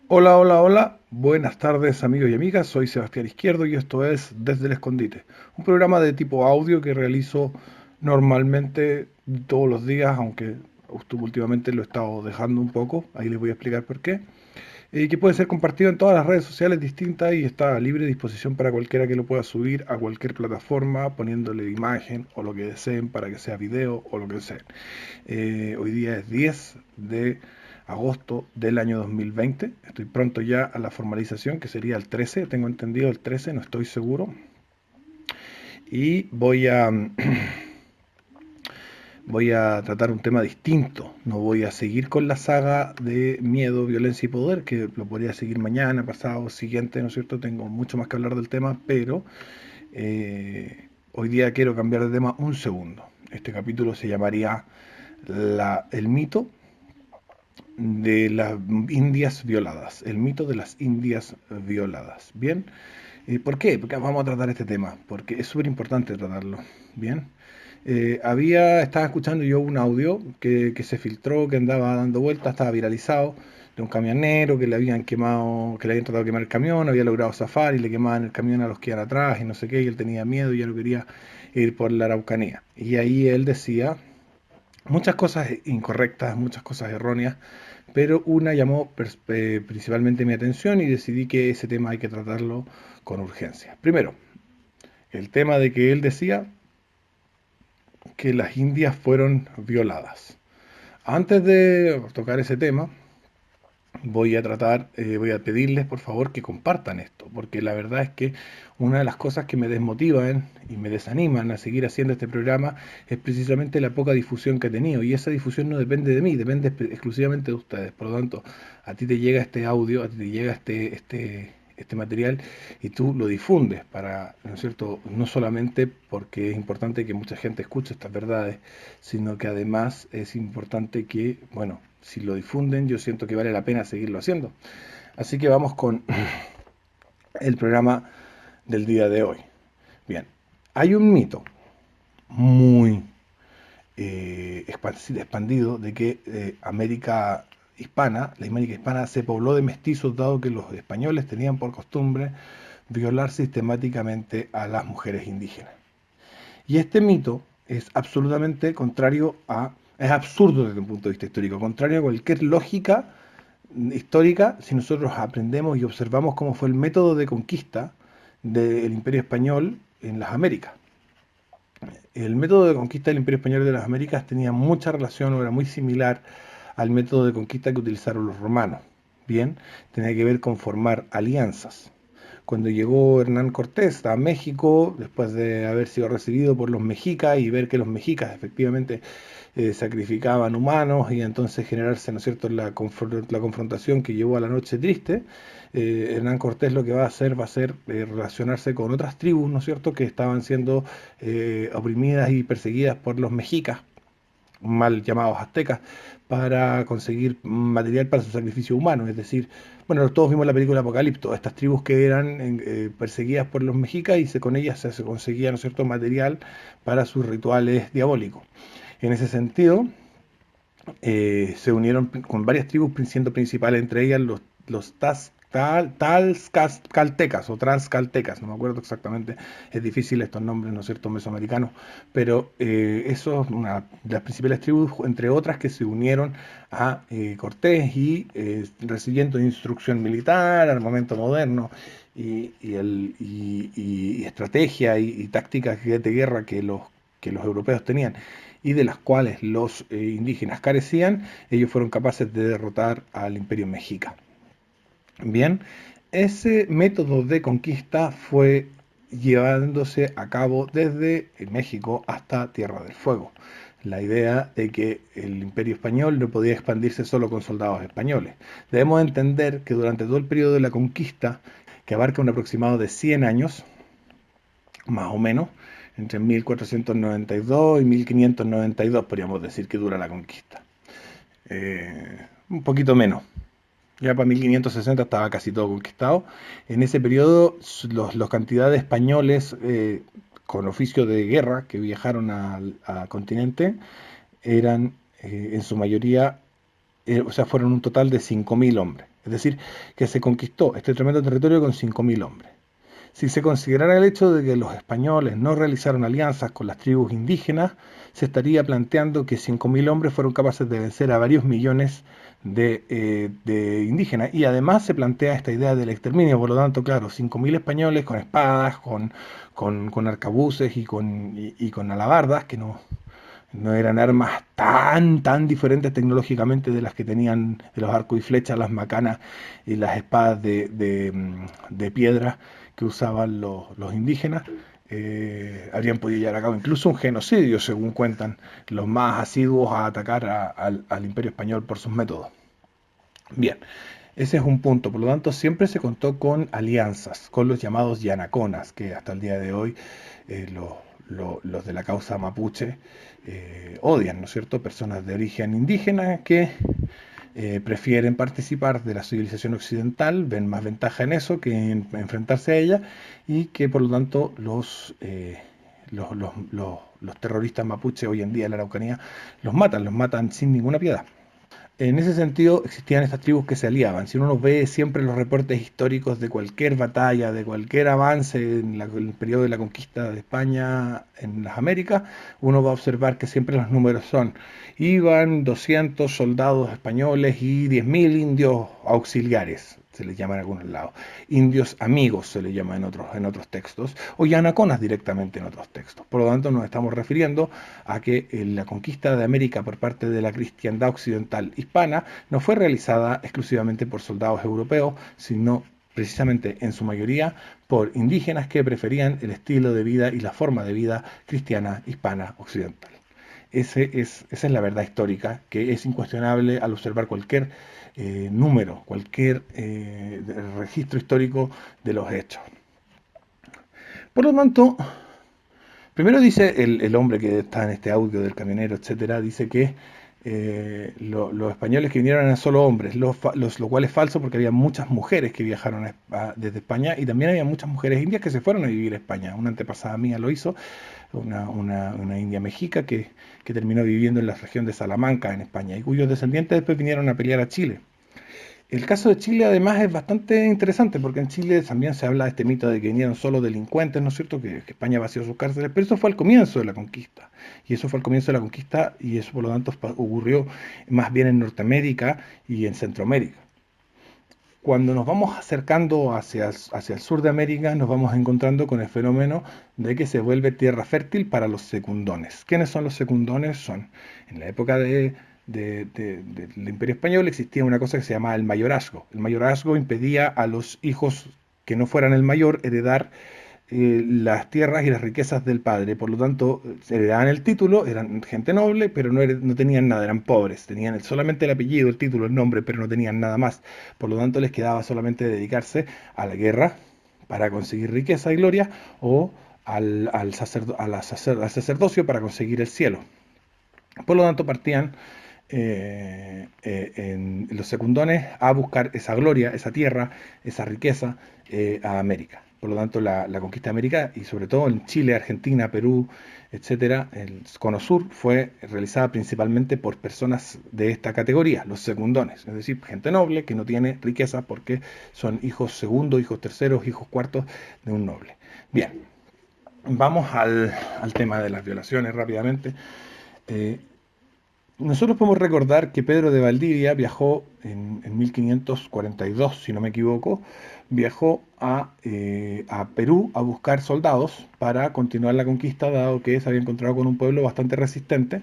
Hola, hola, hola. Buenas tardes amigos y amigas. Soy Sebastián Izquierdo y esto es Desde el Escondite, un programa de tipo audio que realizo normalmente todos los días, aunque últimamente lo he estado dejando un poco. Ahí les voy a explicar por qué. Que puede ser compartido en todas las redes sociales distintas y está a libre disposición para cualquiera que lo pueda subir a cualquier plataforma, poniéndole imagen o lo que deseen para que sea video o lo que sea. Hoy día es 10 de agosto del año 2020. Estoy pronto ya a la formalización, que sería el 13. Tengo entendido el 13, no estoy seguro. Y voy a tratar un tema distinto. No voy a seguir con la saga de miedo, violencia y poder, que lo podría seguir mañana, pasado, siguiente, ¿no es cierto? Tengo mucho más que hablar del tema, pero hoy día quiero cambiar de tema un segundo. Este capítulo se llamaría el mito de las Indias violadas, el mito de las Indias violadas. Bien, ¿por qué? Porque vamos a tratar este tema, porque es súper importante tratarlo. Bien, estaba escuchando yo un audio que se filtró, que andaba dando vueltas, estaba viralizado, de un camionero que le habían quemado, que le habían tratado de quemar el camión, había logrado zafar y le quemaban el camión a los que iban atrás y no sé qué, y él tenía miedo y ya no quería ir por la Araucanía. Y ahí él decía muchas cosas incorrectas, muchas cosas erróneas, pero una llamó principalmente mi atención y decidí que ese tema hay que tratarlo con urgencia. Primero, el tema de que él decía que las Indias fueron violadas. Antes de tocar ese tema, voy a pedirles por favor que compartan esto, porque la verdad es que una de las cosas que me desmotivan y me desaniman a seguir haciendo este programa es precisamente la poca difusión que ha tenido, y esa difusión no depende de mí, depende exclusivamente de ustedes. Por lo tanto, a ti te llega este audio, a ti te llega este material y tú lo difundes para, ¿no es cierto?, no solamente porque es importante que mucha gente escuche estas verdades, sino que además es importante que, bueno, si lo difunden, yo siento que vale la pena seguirlo haciendo. Así que vamos con el programa del día de hoy. Bien, hay un mito muy expandido de que la América hispana se pobló de mestizos, dado que los españoles tenían por costumbre violar sistemáticamente a las mujeres indígenas. Y este mito es absolutamente contrario es absurdo desde un punto de vista histórico, contrario a cualquier lógica histórica. Si nosotros aprendemos y observamos cómo fue el método de conquista del Imperio Español en las Américas. El método de conquista del Imperio Español de las Américas tenía mucha relación o era muy similar al método de conquista que utilizaron los romanos. Bien, tenía que ver con formar alianzas. Cuando llegó Hernán Cortés a México, después de haber sido recibido por los mexicas y ver que los mexicas efectivamente sacrificaban humanos y entonces generarse, ¿no es cierto?, la confrontación que llevó a la Noche Triste, Hernán Cortés lo que va a hacer relacionarse con otras tribus, ¿no es cierto?, que estaban siendo oprimidas y perseguidas por los mexicas, mal llamados aztecas, para conseguir material para su sacrificio humano. Es decir, bueno, todos vimos la película Apocalipto, estas tribus que eran perseguidas por los mexicas y con ellas se conseguía, ¿no es cierto?, material para sus rituales diabólicos. En ese sentido, se unieron con varias tribus, siendo principales entre ellas los Talscaltecas o Transcaltecas, no me acuerdo exactamente, es difícil estos nombres, ¿no es cierto?, mesoamericanos, pero eso es una de las principales tribus, entre otras, que se unieron a Cortés y recibiendo instrucción militar, armamento moderno y estrategia y tácticas de guerra que los europeos tenían y de las cuales los indígenas carecían, ellos fueron capaces de derrotar al imperio mexica. Bien, ese método de conquista fue llevándose a cabo desde México hasta Tierra del Fuego. La idea de que el imperio español no podía expandirse solo con soldados españoles. Debemos entender que durante todo el periodo de la conquista, que abarca un aproximado de 100 años, más o menos, entre 1492 y 1592 podríamos decir que dura la conquista. Un poquito menos. Ya para 1560 estaba casi todo conquistado. En ese periodo, los cantidad de españoles con oficio de guerra que viajaron al continente eran en su mayoría, o sea, fueron un total de 5.000 hombres. Es decir, que se conquistó este tremendo territorio con 5.000 hombres. Si se considerara el hecho de que los españoles no realizaron alianzas con las tribus indígenas, se estaría planteando que 5.000 hombres fueron capaces de vencer a varios millones de indígenas. Y además se plantea esta idea del exterminio. Por lo tanto, claro, 5.000 españoles con espadas, con arcabuces y con alabardas, que no eran armas tan diferentes tecnológicamente de las que tenían de los arcos y flechas, las macanas y las espadas de piedra que usaban los indígenas. Habrían podido llevar a cabo incluso un genocidio, según cuentan los más asiduos a atacar al Imperio Español por sus métodos. Bien, ese es un punto. Por lo tanto, siempre se contó con alianzas, con los llamados yanaconas, que hasta el día de hoy los de la causa mapuche odian, ¿no es cierto? Personas de origen indígena que prefieren participar de la civilización occidental, ven más ventaja en eso que en enfrentarse a ella y que por lo tanto los terroristas mapuche hoy en día en la Araucanía los matan sin ninguna piedad. En ese sentido, existían estas tribus que se aliaban. Si uno ve siempre los reportes históricos de cualquier batalla, de cualquier avance en el periodo de la conquista de España en las Américas, uno va a observar que siempre los números son, iban 200 soldados españoles y 10.000 indios auxiliares, se les llama en algunos lados. Indios amigos se les llama en otros textos, o yanaconas directamente en otros textos. Por lo tanto, nos estamos refiriendo a que la conquista de América por parte de la cristiandad occidental hispana no fue realizada exclusivamente por soldados europeos, sino precisamente en su mayoría por indígenas que preferían el estilo de vida y la forma de vida cristiana hispana occidental. Esa es la verdad histórica, que es incuestionable al observar cualquier número, cualquier registro histórico de los hechos. Por lo tanto, primero dice el hombre que está en este audio del camionero, etcétera, dice que los españoles que vinieron eran solo hombres, lo cual es falso porque había muchas mujeres que viajaron desde España y también había muchas mujeres indias que se fueron a vivir a España. Una antepasada mía lo hizo, una india mexica que terminó viviendo en la región de Salamanca, en España, y cuyos descendientes después vinieron a pelear a Chile. El caso de Chile además es bastante interesante porque en Chile también se habla de este mito de que vinieron solo delincuentes, ¿no es cierto? Que España vació sus cárceles, pero eso fue al comienzo de la conquista. Y eso fue al comienzo de la conquista y eso por lo tanto ocurrió más bien en Norteamérica y en Centroamérica. Cuando nos vamos acercando hacia el sur de América, nos vamos encontrando con el fenómeno de que se vuelve tierra fértil para los secundones. ¿Quiénes son los secundones? Son, en la época del Imperio Español existía una cosa que se llamaba el mayorazgo. El mayorazgo impedía a los hijos que no fueran el mayor heredar las tierras y las riquezas del padre. Por lo tanto, se heredaban el título, eran gente noble, pero no tenían nada, eran pobres. Tenían solamente el apellido, el título, el nombre, pero no tenían nada más. Por lo tanto, les quedaba solamente dedicarse a la guerra para conseguir riqueza y gloria o al sacerdocio para conseguir el cielo. Por lo tanto, partían en los secundones a buscar esa gloria, esa tierra, esa riqueza a América. Por lo tanto, la conquista de América, y sobre todo en Chile, Argentina, Perú, etcétera, el Cono Sur fue realizada principalmente por personas de esta categoría, los secundones, es decir, gente noble que no tiene riqueza porque son hijos segundos, hijos terceros, hijos cuartos de un noble. Bien, vamos al tema de las violaciones rápidamente. Nosotros podemos recordar que Pedro de Valdivia viajó en 1542, si no me equivoco, viajó a Perú a buscar soldados para continuar la conquista, dado que se había encontrado con un pueblo bastante resistente,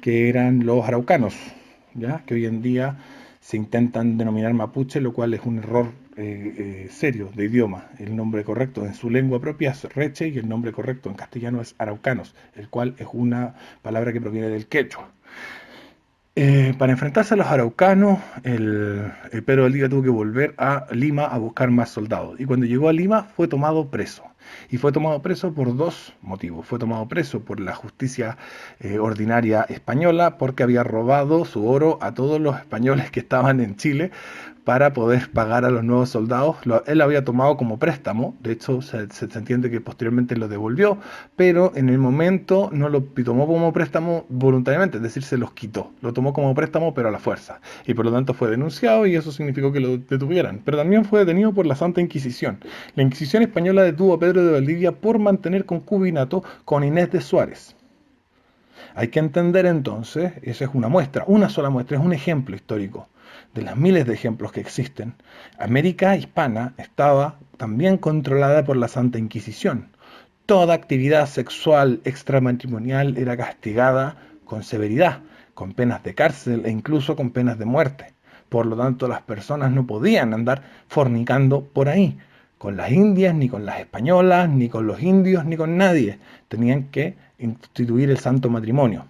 que eran los araucanos, ¿ya? Que hoy en día se intentan denominar mapuche, lo cual es un error serio de idioma. El nombre correcto en su lengua propia es reche y el nombre correcto en castellano es araucanos, el cual es una palabra que proviene del quechua. Para enfrentarse a los araucanos, el Pedro Valdivia tuvo que volver a Lima a buscar más soldados. Y cuando llegó a Lima fue tomado preso. Y fue tomado preso por dos motivos. Fue tomado preso por la justicia ordinaria española porque había robado su oro a todos los españoles que estaban en Chile para poder pagar a los nuevos soldados. Él lo había tomado como préstamo, de hecho se entiende que posteriormente lo devolvió, pero en el momento no lo tomó como préstamo voluntariamente, es decir, se los quitó. Lo tomó como préstamo pero a la fuerza. Y por lo tanto fue denunciado y eso significó que lo detuvieran. Pero también fue detenido por la Santa Inquisición. La Inquisición española detuvo a Pedro de Valdivia por mantener concubinato con Inés de Suárez. Hay que entender entonces, esa es una muestra, una sola muestra, es un ejemplo histórico de las miles de ejemplos que existen. América hispana estaba también controlada por la Santa Inquisición. Toda actividad sexual extramatrimonial era castigada con severidad, con penas de cárcel e incluso con penas de muerte. Por lo tanto, las personas no podían andar fornicando por ahí, con las indias, ni con las españolas, ni con los indios, ni con nadie. Tenían que instituir el santo matrimonio.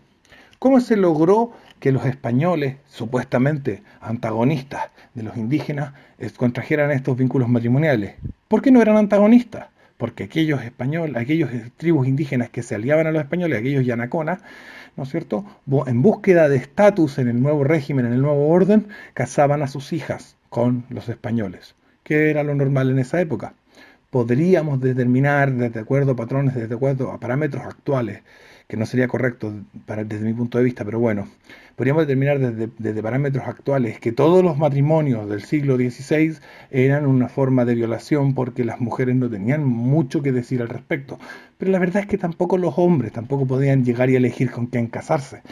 ¿Cómo se logró que los españoles, supuestamente antagonistas de los indígenas, contrajeran estos vínculos matrimoniales? ¿Por qué no eran antagonistas? Porque aquellos españoles, aquellos tribus indígenas que se aliaban a los españoles, aquellos yanaconas, ¿no es cierto?, en búsqueda de estatus en el nuevo régimen, en el nuevo orden, casaban a sus hijas con los españoles, que era lo normal en esa época. Podríamos determinar, desde acuerdo a patrones, desde acuerdo a parámetros actuales, que no sería correcto desde mi punto de vista, pero bueno, podríamos determinar desde parámetros actuales que todos los matrimonios del siglo XVI eran una forma de violación porque las mujeres no tenían mucho que decir al respecto. Pero la verdad es que tampoco los hombres tampoco podían llegar y elegir con quién casarse.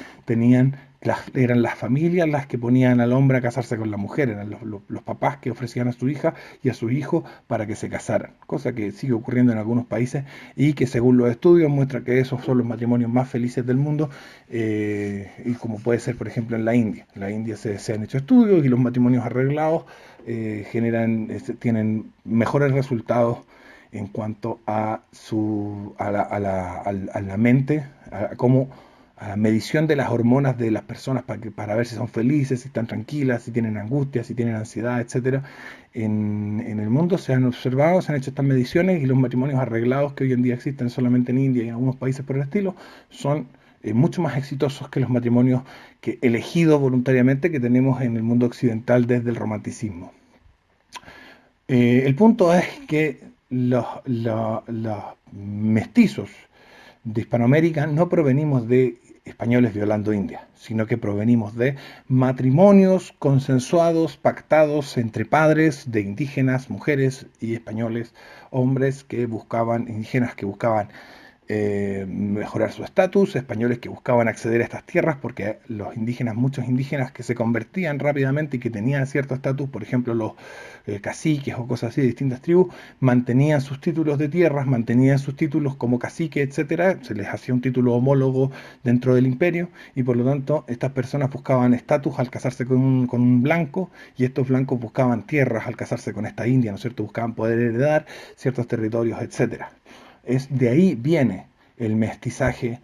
Eran las familias las que ponían al hombre a casarse con la mujer, eran los papás que ofrecían a su hija y a su hijo para que se casaran, cosa que sigue ocurriendo en algunos países y que según los estudios muestra que esos son los matrimonios más felices del mundo, y como puede ser por ejemplo en la India. En la India se han hecho estudios y los matrimonios arreglados tienen mejores resultados en cuanto a la mente, a cómo a la medición de las hormonas de las personas para ver si son felices, si están tranquilas, si tienen angustia, si tienen ansiedad, etcétera. En el mundo se han observado, se han hecho estas mediciones y los matrimonios arreglados que hoy en día existen solamente en India y en algunos países por el estilo son mucho más exitosos que los matrimonios elegidos voluntariamente que tenemos en el mundo occidental desde el romanticismo. El punto es que los mestizos de Hispanoamérica no provenimos de españoles violando India, sino que provenimos de matrimonios consensuados, pactados entre padres de indígenas, mujeres y españoles, hombres que buscaban, indígenas que buscaban mejorar su estatus, españoles que buscaban acceder a estas tierras, porque los indígenas, muchos indígenas que se convertían rápidamente y que tenían cierto estatus, por ejemplo los caciques o cosas así de distintas tribus, mantenían sus títulos de tierras, mantenían sus títulos como cacique, etcétera, se les hacía un título homólogo dentro del imperio y por lo tanto estas personas buscaban estatus al casarse con un blanco y estos blancos buscaban tierras al casarse con esta india, ¿no es cierto? Buscaban poder heredar ciertos territorios, etcétera. De ahí viene el mestizaje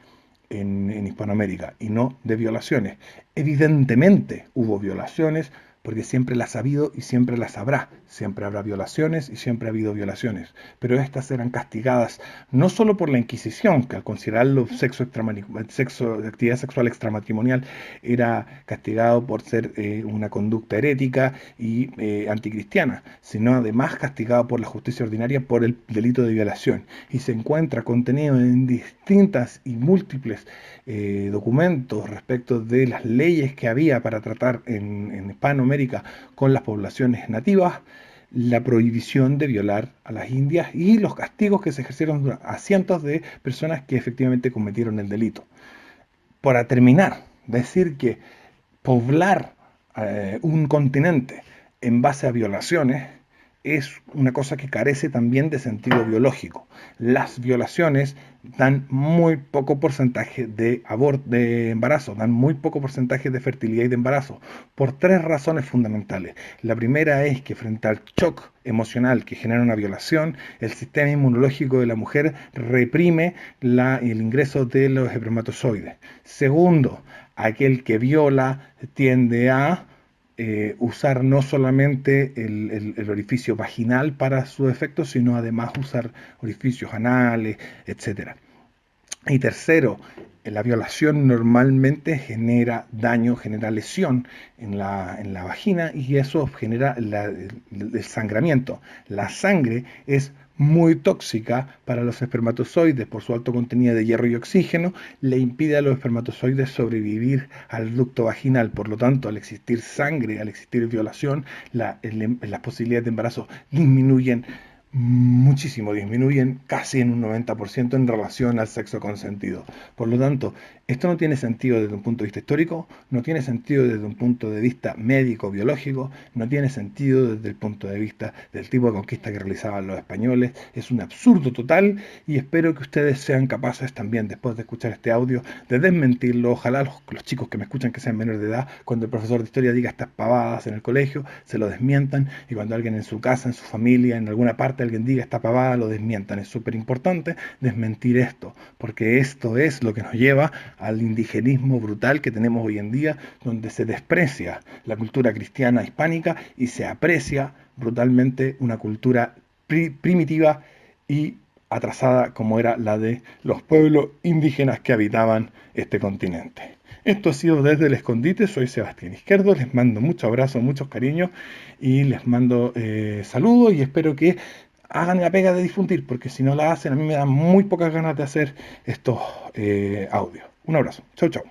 en Hispanoamérica y no de violaciones. Evidentemente hubo violaciones porque siempre las ha habido y siempre las habrá. Siempre habrá violaciones y siempre ha habido violaciones. Pero estas eran castigadas no solo por la Inquisición, que al considerarlo actividad sexual extramatrimonial era castigado por ser una conducta herética y anticristiana, sino además castigado por la justicia ordinaria por el delito de violación. Y se encuentra contenido en distintas y múltiples documentos respecto de las leyes que había para tratar en Hispanoamérica con las poblaciones nativas, la prohibición de violar a las indias y los castigos que se ejercieron a cientos de personas que efectivamente cometieron el delito. Para terminar, decir que poblar un continente en base a violaciones es una cosa que carece también de sentido biológico. Las violaciones dan muy poco porcentaje de embarazo, dan muy poco porcentaje de fertilidad y de embarazo, por tres razones fundamentales. La primera es que frente al shock emocional que genera una violación, el sistema inmunológico de la mujer reprime el ingreso de los espermatozoides. Segundo, aquel que viola tiende a usar no solamente el orificio vaginal para su efecto, sino además usar orificios anales, etcétera. Y tercero, la violación normalmente genera daño, genera lesión en la vagina y eso genera el sangramiento. La sangre es muy tóxica para los espermatozoides por su alto contenido de hierro y oxígeno, le impide a los espermatozoides sobrevivir al ducto vaginal. Por lo tanto, al existir sangre, al existir violación, las posibilidades de embarazo disminuyen muchísimo, disminuyen casi en un 90% en relación al sexo consentido. Por lo tanto, esto no tiene sentido desde un punto de vista histórico, no tiene sentido desde un punto de vista médico, biológico, no tiene sentido desde el punto de vista del tipo de conquista que realizaban los españoles. Es un absurdo total y espero que ustedes sean capaces también, después de escuchar este audio, de desmentirlo. Ojalá los chicos que me escuchan que sean menores de edad, cuando el profesor de historia diga estas pavadas en el colegio, se lo desmientan, y cuando alguien en su casa, en su familia, en alguna parte alguien diga esta pavada, lo desmientan. Es súper importante desmentir esto, porque esto es lo que nos lleva al indigenismo brutal que tenemos hoy en día, donde se desprecia la cultura cristiana hispánica y se aprecia brutalmente una cultura primitiva y atrasada como era la de los pueblos indígenas que habitaban este continente. Esto ha sido Desde el Escondite, soy Sebastián Izquierdo, les mando muchos abrazos, muchos cariños y les mando saludos y espero que hagan la pega de difundir, porque si no la hacen a mí me dan muy pocas ganas de hacer estos audios. Un abrazo, chau chau.